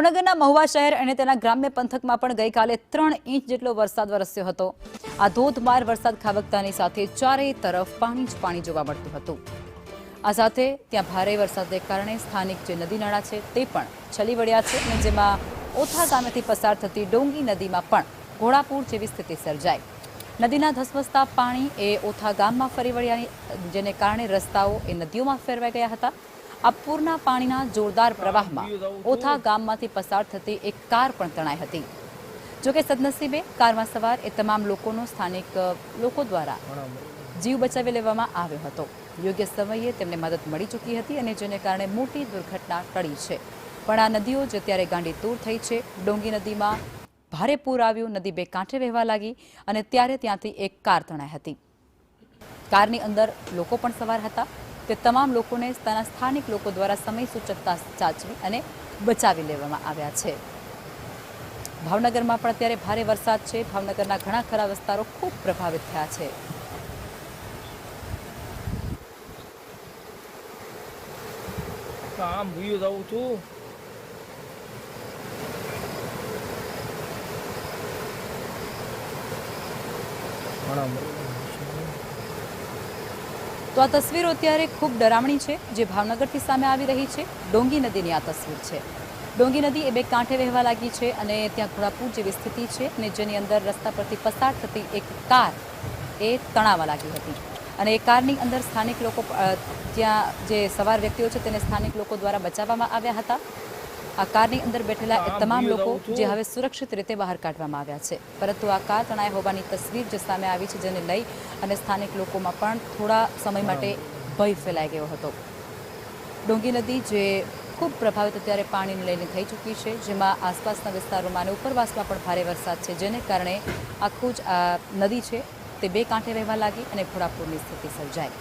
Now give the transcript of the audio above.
ભાવનગરના મહુવા શહેર અને તેના ગ્રામ્ય પંથકમાં પણ ગઈકાલે 3 ઇંચ જેટલો વરસાદ વરસ્યો હતો। આ ધોધમાર વરસાદ ખાબકતાની સાથે ચારે તરફ પાણી જ પાણી જોવા મળતું હતું। આ સાથે ત્યાં ભારે વરસાદને કારણે સ્થાનિક જે નદી નાળા છે તે પણ છલી વળ્યા છે અને જેમાં ઓથા ગામેથી પસાર થતી ડોંગી નદીમાં પણ ઘોડાપૂર જેવી સ્થિતિ સર્જાઈ। નદીના ધસમસતા પાણી એ ઓથા ગામમાં ફરી વળ્યા, જેને કારણે રસ્તાઓ એ નદીઓમાં ફેરવાઈ ગયા હતા। આ પૂરના પાણીના જોરદાર પ્રવાહમાં ઓથા ગામમાંથી પસાર થતી એક કાર પણ તણાઈ હતી। જોકે સદનસીબે કારમાં સવાર એ તમામ લોકોનો સ્થાનિક લોકો દ્વારા જીવ બચાવી લેવામાં આવ્યો હતો। યોગ્ય સમયે તેમને મદદ મળી ચૂકી હતી અને જેને કારણે મોટી દુર્ઘટના ટળી છે। પણ આ નદીઓ જે ત્યારે ગાંડીતૂર થઈ છે। ડોંગી નદીમાં ભારે પૂર આવ્યું, નદી બે કાંઠે વહેવા લાગી અને ત્યારે ત્યાંથી એક કાર તણાઈ હતી। કારની અંદર લોકો પણ સવાર હતા। તે તમામ લોકોને તેના સ્થાનિક લોકો દ્વારા સમય સૂચકતા સાચવી અને બચાવી લેવામાં આવ્યા છે। ભાવનગરમાં પણ અત્યારે ભારે વરસાદ છે। ભાવનગરના ઘણા ખરા વિસ્તારો ખૂબ પ્રભાવિત થયા છે। કામ ભૂયો જાઉં છું। તો આ તસવીરો અત્યારે ખૂબ ડરામણી છે, જે ભાવનગરથી સામે આવી રહી છે। ડોંગી નદીની આ તસવીર છે। ડોંગી નદી એ બે કાંઠે વહેવા લાગી છે અને ત્યાં ઘોડાપૂર જેવી સ્થિતિ છે અને જેની અંદર રસ્તા પરથી પસાર થતી એક કાર એ તણાવા લાગી હતી અને એ કારની અંદર સ્થાનિક લોકો, ત્યાં જે સવાર વ્યક્તિઓ છે તેને સ્થાનિક લોકો દ્વારા બચાવવામાં આવ્યા હતા। આ કારની અંદર બેઠેલા એ તમામ લોકો જે હવે સુરક્ષિત રીતે બહાર કાઢવામાં આવ્યા છે, પરંતુ આ કાર તણાઈ હોવાની તસવીર જે સામે આવી છે, જેને લઈ અને સ્થાનિક લોકોમાં પણ થોડા સમય માટે ભય ફેલાઈ ગયો હતો। ડોંગી નદી જે ખૂબ પ્રભાવિત અત્યારે પાણીને લઈને થઈ ચૂકી છે, જેમાં આસપાસના વિસ્તારોમાં અને ઉપરવાસમાં પણ ભારે વરસાદ છે, જેને કારણે આખું જ આ નદી છે તે બે કાંઠે વહેવા લાગી અને ઘોડાપૂરની સ્થિતિ સર્જાઈ।